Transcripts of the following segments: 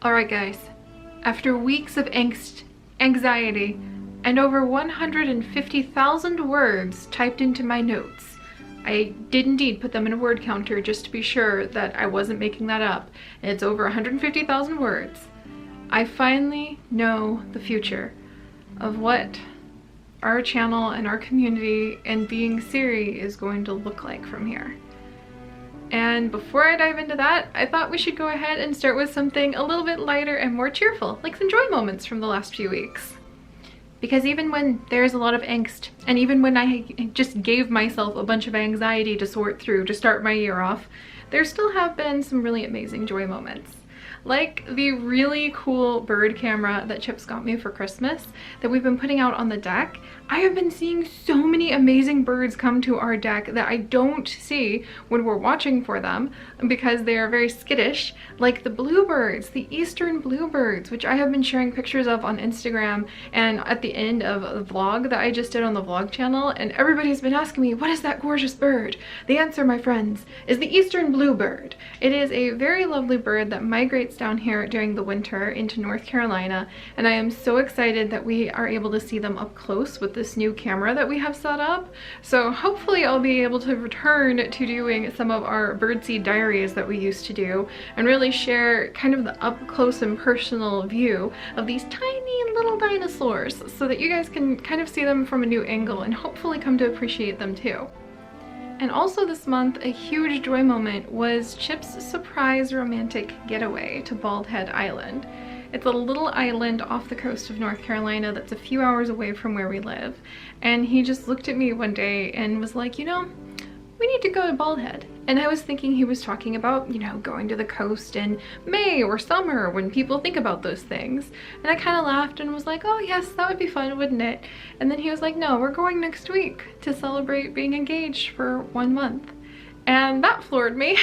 Alright guys, after weeks of angst, anxiety, and over 150,000 words typed into my notes, I did indeed put them in a word counter just to be sure that I wasn't making that up, and it's over 150,000 words. I finally know the future of what our channel and our community and being Seri is going to look like from here. And before I dive into that, I thought we should go ahead and start with something a little bit lighter and more cheerful, like some joy moments from the last few weeks. Because even when there's a lot of angst, and even when I just gave myself a bunch of anxiety to sort through to start my year off, there still have been some really amazing joy moments. Like the really cool bird camera that Chips got me for Christmas that we've been putting out on the deck. I have been seeing so many amazing birds come to our deck that I don't see when we're watching for them because they are very skittish, like the bluebirds, the eastern bluebirds, which I have been sharing pictures of on Instagram and at the end of a vlog that I just did on the vlog channel, and everybody's been asking me, what is that gorgeous bird? The answer, my friends, is the eastern bluebird. It is a very lovely bird that migrates down here during the winter into North Carolina, and I am so excited that we are able to see them up close with this new camera that we have set up. So hopefully I'll be able to return to doing some of our birdseed diaries that we used to do and really share kind of the up close and personal view of these tiny little dinosaurs so that you guys can kind of see them from a new angle and hopefully come to appreciate them too. And also this month, a huge joy moment was Chip's surprise romantic getaway to Bald Head Island. It's a little island off the coast of North Carolina that's a few hours away from where we live. And he just looked at me one day and was like, you know, we need to go to Bald Head. And I was thinking he was talking about, you know, going to the coast in May or summer when people think about those things. And I kind of laughed and was like, oh yes, that would be fun, wouldn't it? And then he was like, no, we're going next week to celebrate being engaged for 1 month. And that floored me.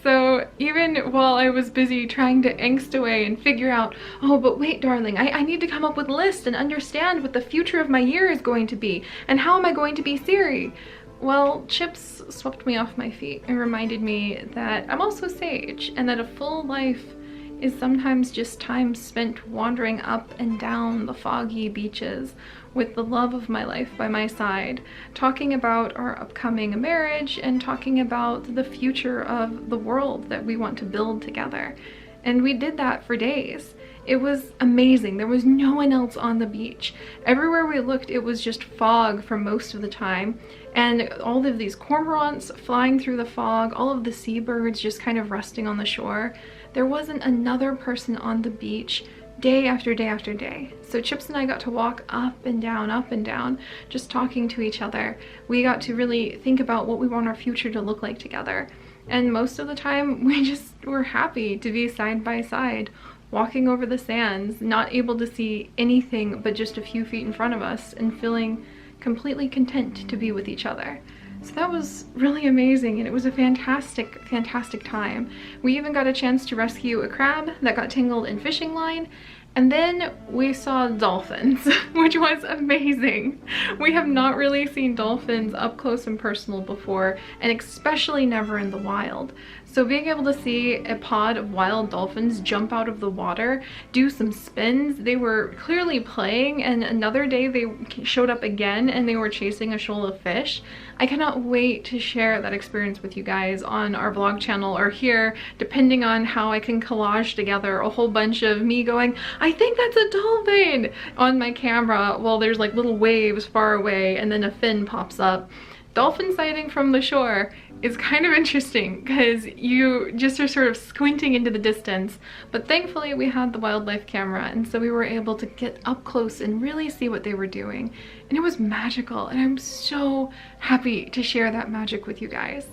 So even while I was busy trying to angst away and figure out, oh, but wait, darling, I need to come up with a list and understand what the future of my year is going to be and how am I going to be Seri? Well, Chips swept me off my feet and reminded me that I'm also sage and that a full life is sometimes just time spent wandering up and down the foggy beaches with the love of my life by my side, talking about our upcoming marriage and talking about the future of the world that we want to build together. And we did that for days. It was amazing. There was no one else on the beach. Everywhere we looked, it was just fog for most of the time. And all of these cormorants flying through the fog, all of the seabirds just kind of resting on the shore. There wasn't another person on the beach day after day after day. So Chips and I got to walk up and down, just talking to each other. We got to really think about what we want our future to look like together. And most of the time, we just were happy to be side by side, walking over the sands, not able to see anything but just a few feet in front of us and feeling completely content to be with each other. So that was really amazing and it was a fantastic, fantastic time. We even got a chance to rescue a crab that got tangled in fishing line. And then we saw dolphins, which was amazing. We have not really seen dolphins up close and personal before, and especially never in the wild. So being able to see a pod of wild dolphins jump out of the water, do some spins, they were clearly playing, and another day they showed up again and they were chasing a shoal of fish. I cannot wait to share that experience with you guys on our vlog channel or here, depending on how I can collage together a whole bunch of me going, I think that's a dolphin, on my camera while there's like little waves far away and then a fin pops up. Dolphin sighting from the shore is kind of interesting because you just are sort of squinting into the distance, but thankfully we had the wildlife camera and so we were able to get up close and really see what they were doing, and it was magical, and I'm so happy to share that magic with you guys.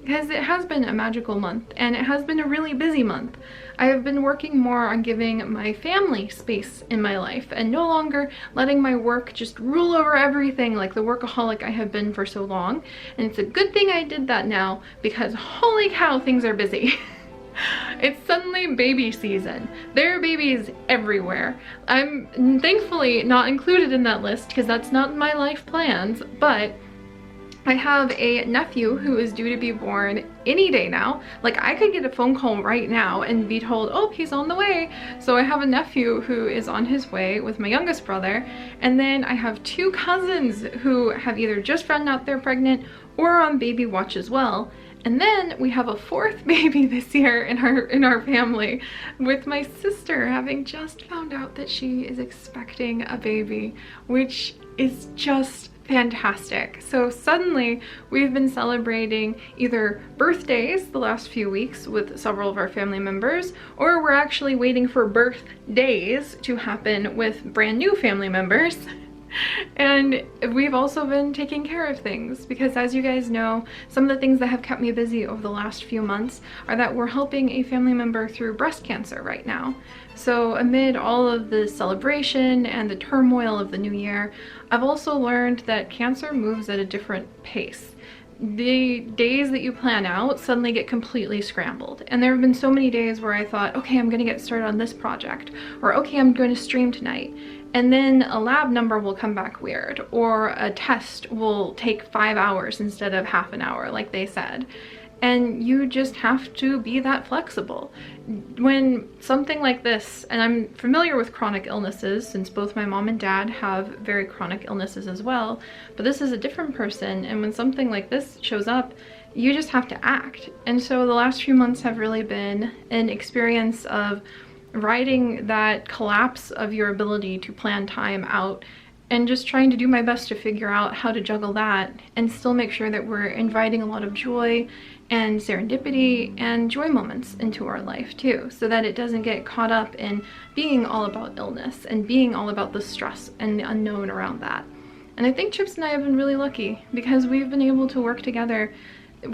Because it has been a magical month and it has been a really busy month. I have been working more on giving my family space in my life and no longer letting my work just rule over everything like the workaholic I have been for so long. And it's a good thing I did that now because holy cow, things are busy. It's suddenly baby season. There are babies everywhere. I'm thankfully not included in that list because that's not in my life plans, but I have a nephew who is due to be born any day now. Like, I could get a phone call right now and be told, oh, he's on the way. So I have a nephew who is on his way with my youngest brother. And then I have 2 cousins who have either just found out they're pregnant or are on baby watch as well. And then we have a 4th baby this year in our family, with my sister having just found out that she is expecting a baby, which is just fantastic. So suddenly we've been celebrating either birthdays the last few weeks with several of our family members, or we're actually waiting for birthdays to happen with brand new family members. And we've also been taking care of things because, as you guys know, some of the things that have kept me busy over the last few months are that we're helping a family member through breast cancer right now. So amid all of the celebration and the turmoil of the new year, I've also learned that cancer moves at a different pace. The days that you plan out suddenly get completely scrambled. And there have been so many days where I thought, okay, I'm gonna get started on this project, or okay, I'm going to stream tonight. And then a lab number will come back weird, or a test will take 5 hours instead of half an hour, like they said. And you just have to be that flexible. When something like this, and I'm familiar with chronic illnesses since both my mom and dad have very chronic illnesses as well, but this is a different person, and when something like this shows up, you just have to act. And so the last few months have really been an experience of riding that collapse of your ability to plan time out and just trying to do my best to figure out how to juggle that and still make sure that we're inviting a lot of joy and serendipity and joy moments into our life too, so that it doesn't get caught up in being all about illness and being all about the stress and the unknown around that. And I think Chips and I have been really lucky because we've been able to work together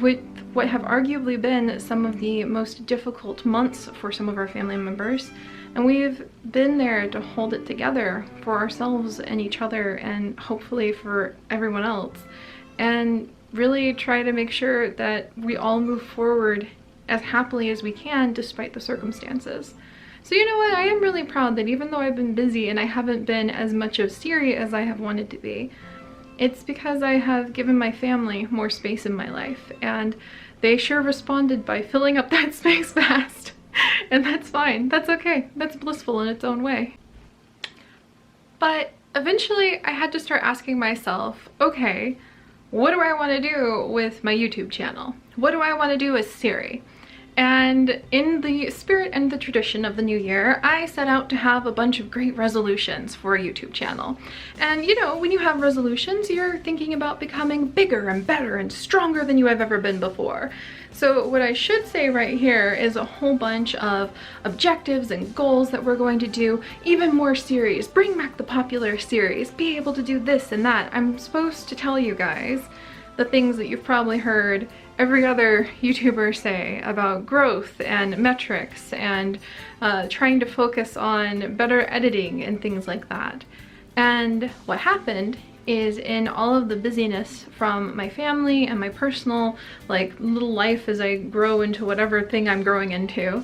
with what have arguably been some of the most difficult months for some of our family members, and we've been there to hold it together for ourselves and each other, and hopefully for everyone else, and really try to make sure that we all move forward as happily as we can despite the circumstances. So you know what, I am really proud that even though I've been busy and I haven't been as much of Seri as I have wanted to be, it's because I have given my family more space in my life, and they sure responded by filling up that space fast. And that's fine, that's okay, that's blissful in its own way. But eventually I had to start asking myself, okay, what do I want to do with my YouTube channel? What do I want to do as Seri? And in the spirit and the tradition of the new year, I set out to have a bunch of great resolutions for a YouTube channel. And you know, when you have resolutions, you're thinking about becoming bigger and better and stronger than you have ever been before. So what I should say right here is a whole bunch of objectives and goals that we're going to do, even more series, bring back the popular series, be able to do this and that. I'm supposed to tell you guys the things that you've probably heard every other YouTuber say about growth and metrics and trying to focus on better editing and things like that. And what happened is, in all of the busyness from my family and my personal little life as I grow into whatever thing I'm growing into,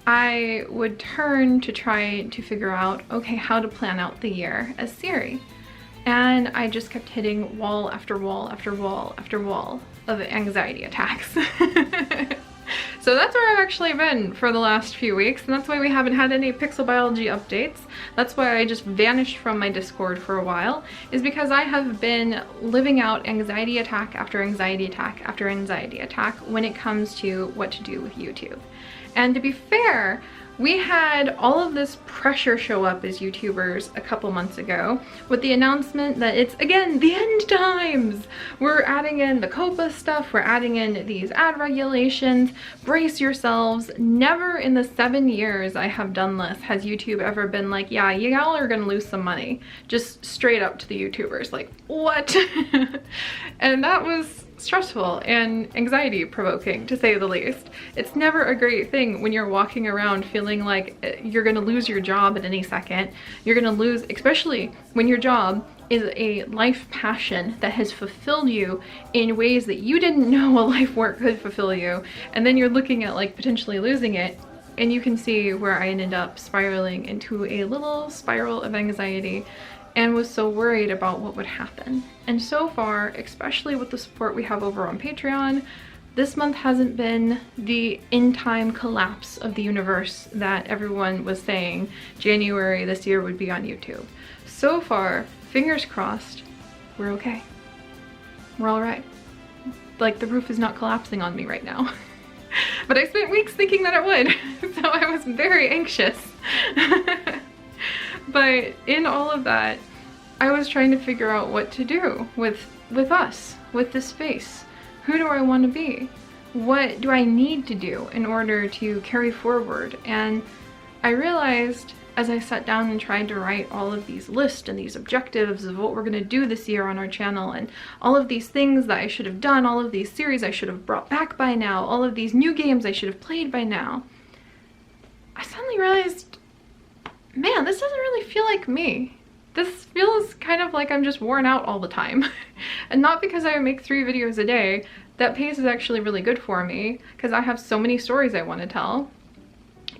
I would turn to try to figure out, okay, how to plan out the year as Seri. And I just kept hitting wall after wall after wall after wall of anxiety attacks. So that's where I've actually been for the last few weeks, and that's why we haven't had any pixel biology updates. That's why I just vanished from my Discord for a while, is because I have been living out anxiety attack after anxiety attack after anxiety attack when it comes to what to do with YouTube. And to be fair, we had all of this pressure show up as YouTubers a couple months ago with the announcement that it's, again, the end times. We're adding in the COPPA stuff, we're adding in these ad regulations, brace yourselves. Never in the 7 years I have done this has YouTube ever been like, yeah, y'all are gonna lose some money. Just straight up to the YouTubers, like, what? And that was stressful and anxiety provoking, to say the least. It's never a great thing when you're walking around feeling like you're gonna lose your job at any second. You're gonna lose, especially when your job is a life passion that has fulfilled you in ways that you didn't know a life work could fulfill you, and then you're looking at potentially losing it. And you can see where I ended up spiraling into a little spiral of anxiety. and was so worried about what would happen. And so far, especially with the support we have over on Patreon, this month hasn't been the in-time collapse of the universe that everyone was saying January this year would be on YouTube. So far, fingers crossed, we're okay. We're all right. Like, the roof is not collapsing on me right now. But I spent weeks thinking that it would, so I was very anxious. But in all of that, I was trying to figure out what to do with us, with this space. Who do I want to be? What do I need to do in order to carry forward? And I realized as I sat down and tried to write all of these lists and these objectives of what we're going to do this year on our channel, and all of these things that I should have done, all of these series I should have brought back by now, all of these new games I should have played by now, I suddenly realized, man, this doesn't really feel like me. This feels kind of like I'm just worn out all the time. And not because I make 3 videos a day. That pace is actually really good for me because I have so many stories I want to tell.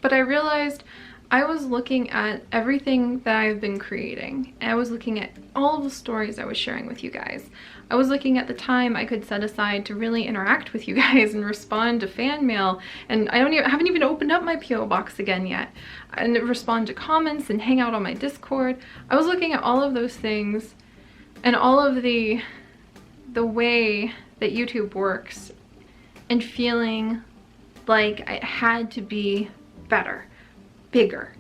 But I realized I was looking at everything that I've been creating. And I was looking at all the stories I was sharing with you guys. I was looking at the time I could set aside to really interact with you guys and respond to fan mail. And I haven't even opened up my PO box again yet. And respond to comments and hang out on my Discord. I was looking at all of those things and all of the way that YouTube works and feeling like it had to be better, bigger,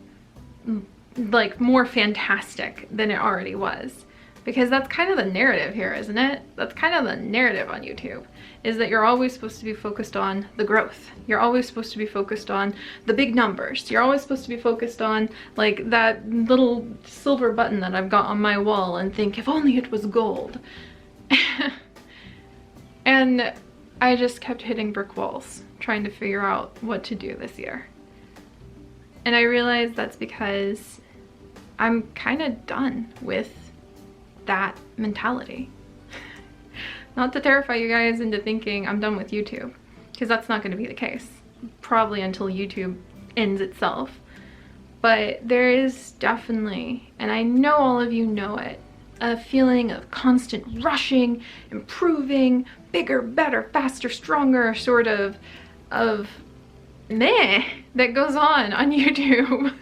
like more fantastic than it already was. Because that's kind of the narrative here, isn't it? That's kind of the narrative on YouTube, is that you're always supposed to be focused on the growth. You're always supposed to be focused on the big numbers. You're always supposed to be focused on like that little silver button that I've got on my wall and think, if only it was gold. And I just kept hitting brick walls, trying to figure out what to do this year. And I realized that's because I'm kind of done with that mentality. Not to terrify you guys into thinking I'm done with YouTube, because that's not going to be the case, probably until YouTube ends itself. But there is definitely, and I know all of you know it, a feeling of constant rushing, improving, bigger, better, faster, stronger sort of meh that goes on YouTube.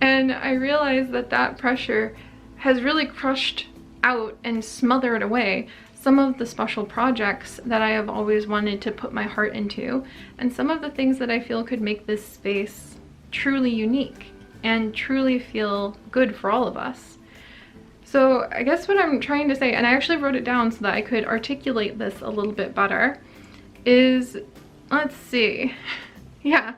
And I realized that that pressure has really crushed out and smothered away some of the special projects that I have always wanted to put my heart into, and some of the things that I feel could make this space truly unique and truly feel good for all of us. So I guess what I'm trying to say, and I actually wrote it down so that I could articulate this a little bit better, is, let's see, yeah,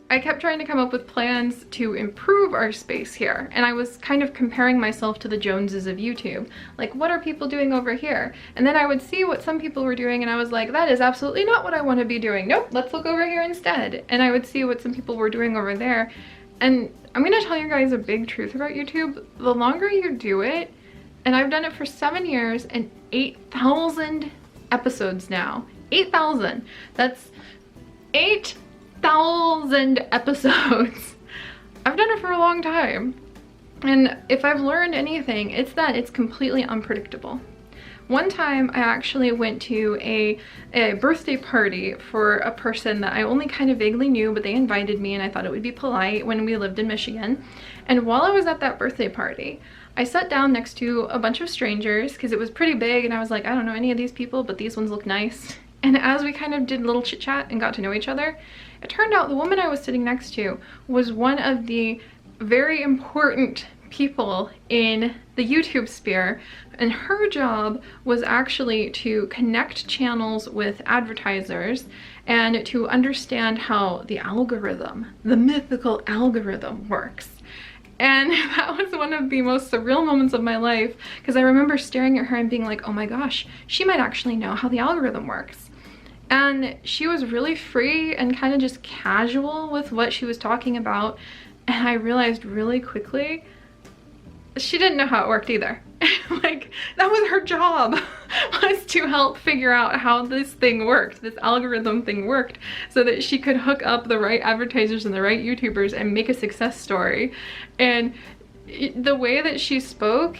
I kept trying to come up with plans to improve our space here, and I was kind of comparing myself to the Joneses of YouTube. Like, what are people doing over here? And then I would see what some people were doing and I was like, that is absolutely not what I want to be doing. Nope, let's look over here instead. And I would see what some people were doing over there. And I'm gonna tell you guys a big truth about YouTube. The longer you do it, and I've done it for 7 years and 8,000 episodes now. 8,000. That's 8,000 episodes. I've done it for a long time. And if I've learned anything, it's that it's completely unpredictable. One time I actually went to a birthday party for a person that I only kind of vaguely knew, but they invited me and I thought it would be polite when we lived in Michigan. And while I was at that birthday party, I sat down next to a bunch of strangers because it was pretty big and I was like, I don't know any of these people, but these ones look nice. And as we kind of did a little chit chat and got to know each other, it turned out the woman I was sitting next to was one of the very important people in the YouTube sphere, and her job was actually to connect channels with advertisers and to understand how the algorithm, the mythical algorithm, works. And that was one of the most surreal moments of my life, because I remember staring at her and being like, oh my gosh, she might actually know how the algorithm works. And she was really free and kind of just casual with what she was talking about. And I realized really quickly, she didn't know how it worked either. Like, that was her job, was to help figure out how this thing worked, this algorithm thing worked, so that she could hook up the right advertisers and the right YouTubers and make a success story. And the way that she spoke,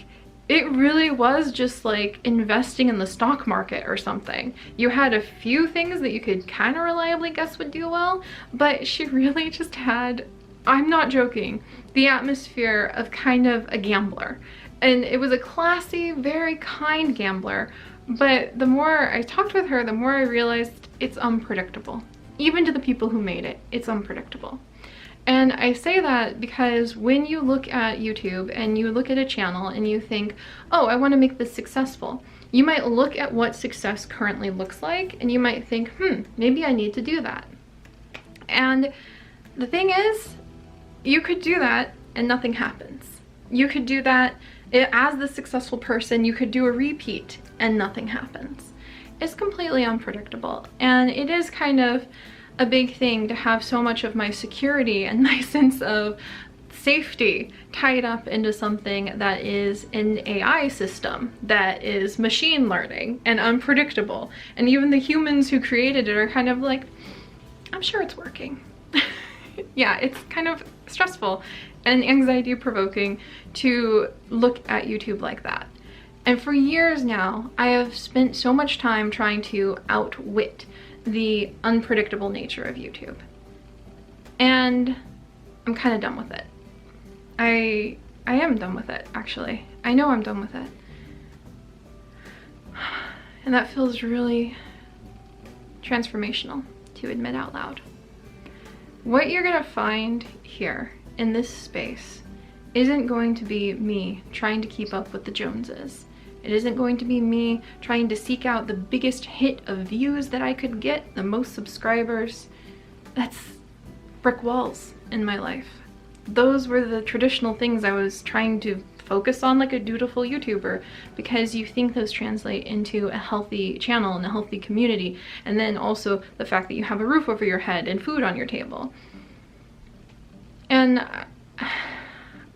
it really was just like investing in the stock market or something. You had a few things that you could kind of reliably guess would do well, but she really just had, I'm not joking, the atmosphere of kind of a gambler. And it was a classy, very kind gambler, but the more I talked with her, the more I realized it's unpredictable. Even to the people who made it, it's unpredictable. And I say that because when you look at YouTube and you look at a channel and you think, oh, I want to make this successful, you might look at what success currently looks like and you might think, maybe I need to do that. And the thing is, you could do that and nothing happens. You could do that as the successful person, you could do a repeat and nothing happens. It's completely unpredictable, and it is kind of a big thing to have so much of my security and my sense of safety tied up into something that is an AI system that is machine learning and unpredictable. And even the humans who created it are kind of like, I'm sure it's working. Yeah, it's kind of stressful and anxiety provoking to look at YouTube like that. And for years now, I have spent so much time trying to outwit the unpredictable nature of YouTube. And I'm kind of done with it. I am done with it, actually. I know I'm done with it. And that feels really transformational to admit out loud. What you're gonna find here in this space isn't going to be me trying to keep up with the Joneses. It isn't going to be me trying to seek out the biggest hit of views that I could get, the most subscribers. That's brick walls in my life. Those were the traditional things I was trying to focus on like a dutiful YouTuber, because you think those translate into a healthy channel and a healthy community, and then also the fact that you have a roof over your head and food on your table. And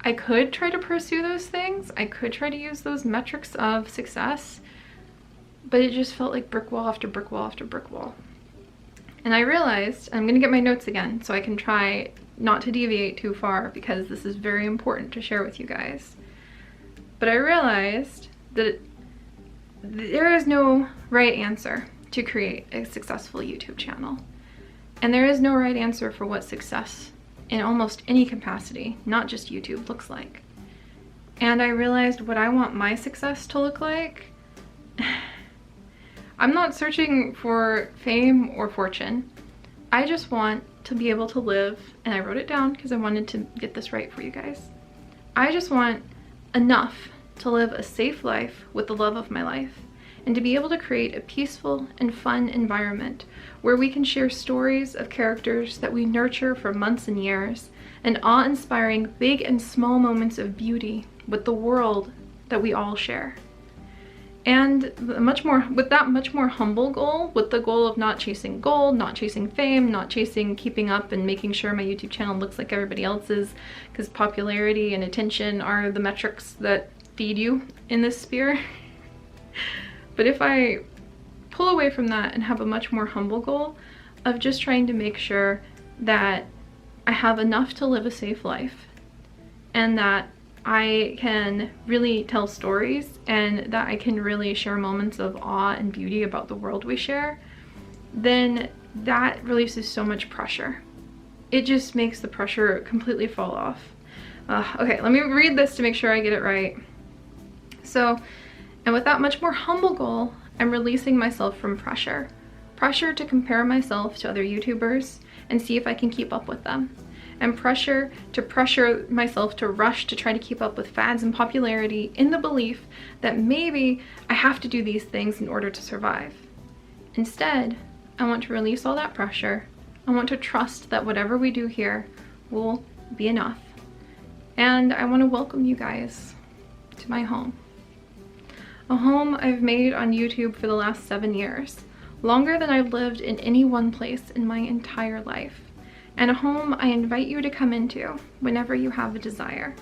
I could try to pursue those things. I could try to use those metrics of success, but it just felt like brick wall after brick wall after brick wall. And I realized, I'm gonna get my notes again so I can try not to deviate too far, because this is very important to share with you guys. But I realized that there is no right answer to create a successful YouTube channel. And there is no right answer for what success in almost any capacity, not just YouTube, looks like. And I realized what I want my success to look like. I'm not searching for fame or fortune. I just want to be able to live, and I wrote it down because I wanted to get this right for you guys. I just want enough to live a safe life with the love of my life, and to be able to create a peaceful and fun environment where we can share stories of characters that we nurture for months and years, and awe-inspiring big and small moments of beauty with the world that we all share. And with that much more humble goal, with the goal of not chasing gold, not chasing fame, not chasing keeping up and making sure my YouTube channel looks like everybody else's, because popularity and attention are the metrics that feed you in this sphere. But if I pull away from that and have a much more humble goal of just trying to make sure that I have enough to live a safe life, and that I can really tell stories, and that I can really share moments of awe and beauty about the world we share, then that releases so much pressure. It just makes the pressure completely fall off. Okay, let me read this to make sure I get it right. So, and with that much more humble goal, I'm releasing myself from pressure. Pressure to compare myself to other YouTubers and see if I can keep up with them. And pressure myself to rush to try to keep up with fads and popularity, in the belief that maybe I have to do these things in order to survive. Instead, I want to release all that pressure. I want to trust that whatever we do here will be enough. And I want to welcome you guys to my home. A home I've made on YouTube for the last 7 years, longer than I've lived in any one place in my entire life. And a home I invite you to come into whenever you have a desire,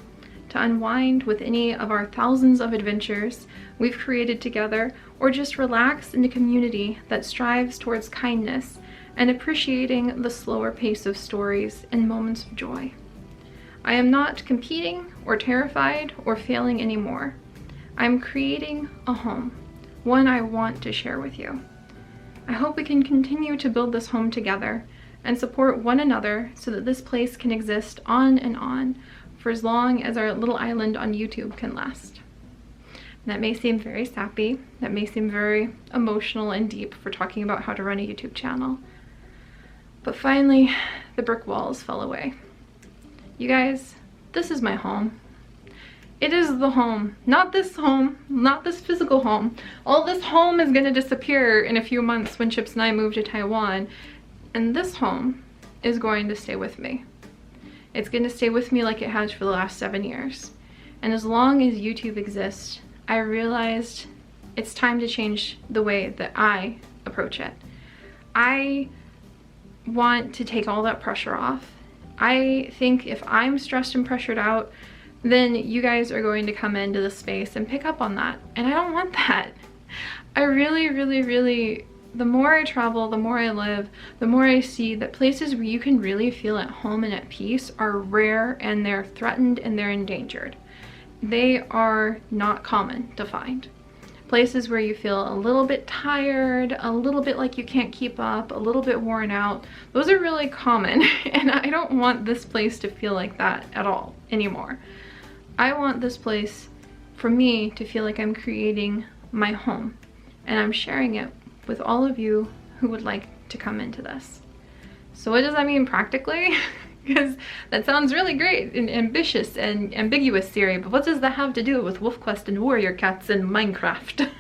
to unwind with any of our thousands of adventures we've created together, or just relax in a community that strives towards kindness and appreciating the slower pace of stories and moments of joy. I am not competing or terrified or failing anymore. I'm creating a home, one I want to share with you. I hope we can continue to build this home together and support one another so that this place can exist on and on for as long as our little island on YouTube can last. And that may seem very sappy, that may seem very emotional and deep for talking about how to run a YouTube channel, but finally the brick walls fell away. You guys, this is my home. It is the home, not this physical home. All this home is gonna disappear in a few months when Chips and I move to Taiwan, and this home is going to stay with me. It's gonna stay with me like it has for the last 7 years. And as long as YouTube exists, I realized it's time to change the way that I approach it. I want to take all that pressure off. I think if I'm stressed and pressured out, then you guys are going to come into the space and pick up on that. And I don't want that. I really, the more I travel, the more I live, the more I see that places where you can really feel at home and at peace are rare, and they're threatened and they're endangered. They are not common to find. Places where you feel a little bit tired, a little bit like you can't keep up, a little bit worn out, those are really common. And I don't want this place to feel like that at all anymore. I want this place for me to feel like I'm creating my home, and I'm sharing it with all of you who would like to come into this. So what does that mean practically? Because that sounds really great and ambitious and ambiguous, Seri, but what does that have to do with WolfQuest and Warrior Cats and Minecraft?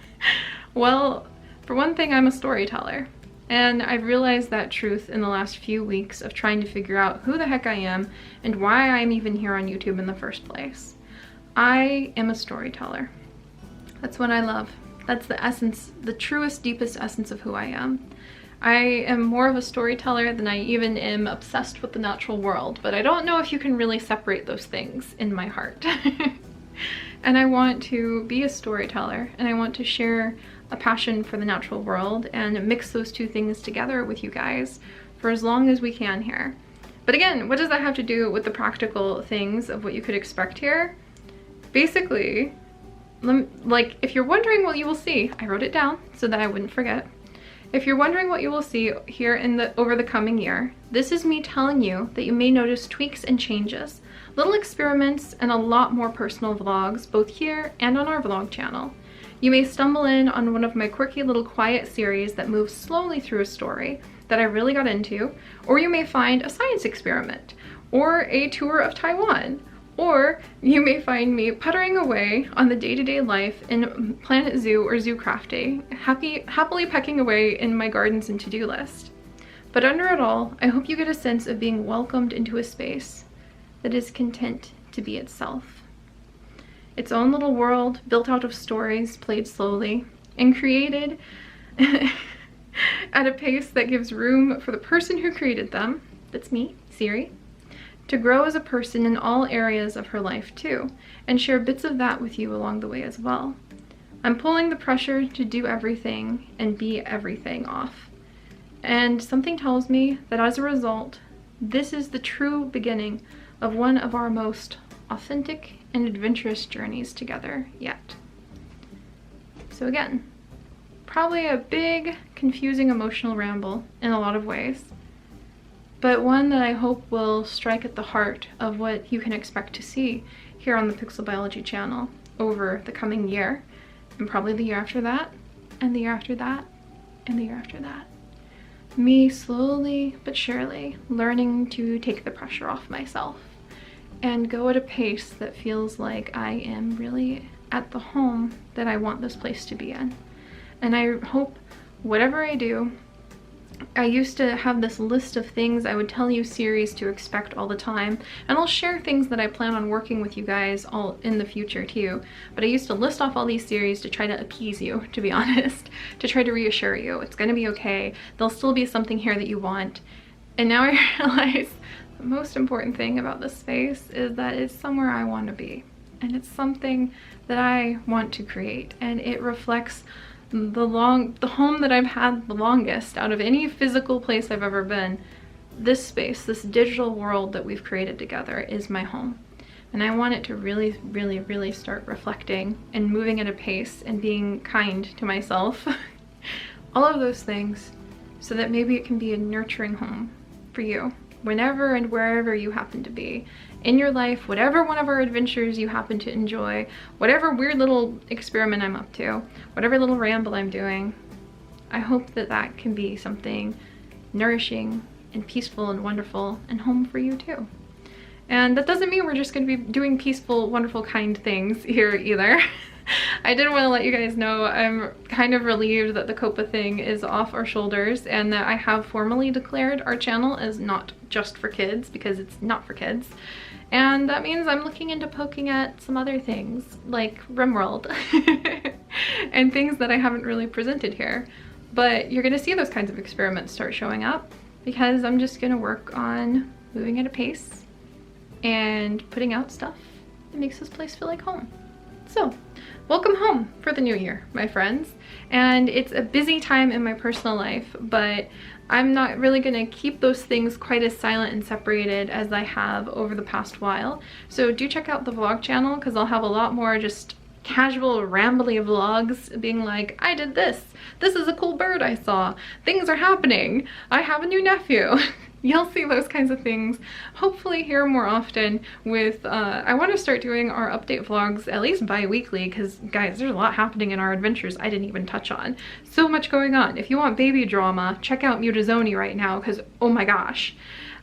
Well, for one thing, I'm a storyteller, and I've realized that truth in the last few weeks of trying to figure out who the heck I am and why I'm even here on YouTube in the first place. I am a storyteller. That's what I love. That's the essence, the truest, deepest essence of who I am. I am more of a storyteller than I even am obsessed with the natural world, but I don't know if you can really separate those things in my heart. And I want to be a storyteller, and I want to share a passion for the natural world and mix those two things together with you guys for as long as we can here. But again, what does that have to do with the practical things of what you could expect here? Basically, like, if you're wondering what you will see, I wrote it down so that I wouldn't forget. If you're wondering what you will see here over the coming year, this is me telling you that you may notice tweaks and changes, little experiments, and a lot more personal vlogs, both here and on our vlog channel. You may stumble in on one of my quirky little quiet series that moves slowly through a story that I really got into, or you may find a science experiment, or a tour of Taiwan, or you may find me puttering away on the day-to-day life in Planet Zoo or Zoo Crafty, happily pecking away in my gardens and to-do list. But under it all, I hope you get a sense of being welcomed into a space that is content to be itself. Its own little world built out of stories played slowly and created at a pace that gives room for the person who created them, that's me, Seri, to grow as a person in all areas of her life too, and share bits of that with you along the way as well. I'm pulling the pressure to do everything and be everything off. And something tells me that as a result, this is the true beginning of one of our most authentic and adventurous journeys together yet. So again, probably a big, confusing, emotional ramble in a lot of ways, but one that I hope will strike at the heart of what you can expect to see here on the Pixel Biology channel over the coming year, and probably the year after that, and the year after that, and the year after that. Me slowly but surely learning to take the pressure off myself and go at a pace that feels like I am really at the home that I want this place to be in. And I hope whatever I do, I used to have this list of things I would tell you series to expect all the time, and I'll share things that I plan on working with you guys all in the future too, but I used to list off all these series to try to appease you, to be honest, to try to reassure you it's gonna be okay, there'll still be something here that you want. And now I realize the most important thing about this space is that it's somewhere I want to be, and it's something that I want to create, and it reflects the home that I've had the longest out of any physical place I've ever been. This space, this digital world that we've created together, is my home. And I want it to really, really, really start reflecting and moving at a pace and being kind to myself. All of those things, so that maybe it can be a nurturing home for you whenever and wherever you happen to be in your life, whatever one of our adventures you happen to enjoy, whatever weird little experiment I'm up to, whatever little ramble I'm doing. I hope that that can be something nourishing and peaceful and wonderful and home for you too. And that doesn't mean we're just going to be doing peaceful, wonderful, kind things here either. I did want to let you guys know I'm kind of relieved that the COPA thing is off our shoulders and that I have formally declared our channel as not just for kids, because it's not for kids. And that means I'm looking into poking at some other things like RimWorld and things that I haven't really presented here. But you're going to see those kinds of experiments start showing up because I'm just going to work on moving at a pace and putting out stuff that makes this place feel like home. So, welcome home for the new year, my friends. And it's a busy time in my personal life, but I'm not really gonna keep those things quite as silent and separated as I have over the past while. So do check out the vlog channel, because I'll have a lot more just casual rambly vlogs being like, I did this is a cool bird I saw, things are happening, I have a new nephew. You'll see those kinds of things hopefully here more often with, I want to start doing our update vlogs at least bi-weekly, because guys, there's a lot happening in our adventures I didn't even touch on. So much going on. If you want baby drama, check out Mutazoni right now, because oh my gosh.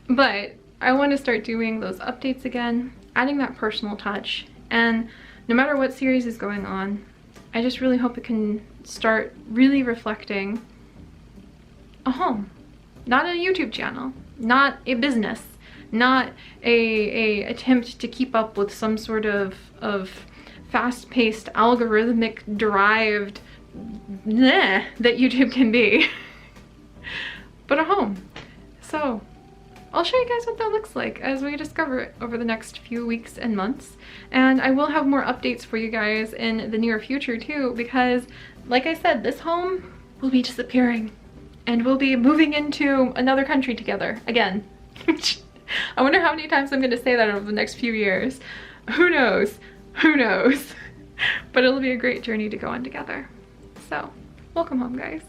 But I want to start doing those updates again, adding that personal touch, and no matter what series is going on, I just really hope it can start really reflecting a home. Not a YouTube channel, not a business, not a attempt to keep up with some sort of fast-paced, algorithmic derived that YouTube can be, but a home. So I'll show you guys what that looks like as we discover it over the next few weeks and months. And I will have more updates for you guys in the near future too, because like I said, this home will be disappearing. And we'll be moving into another country together again. I wonder how many times I'm going to say that over the next few years. Who knows? Who knows? But it'll be a great journey to go on together. So, welcome home, guys.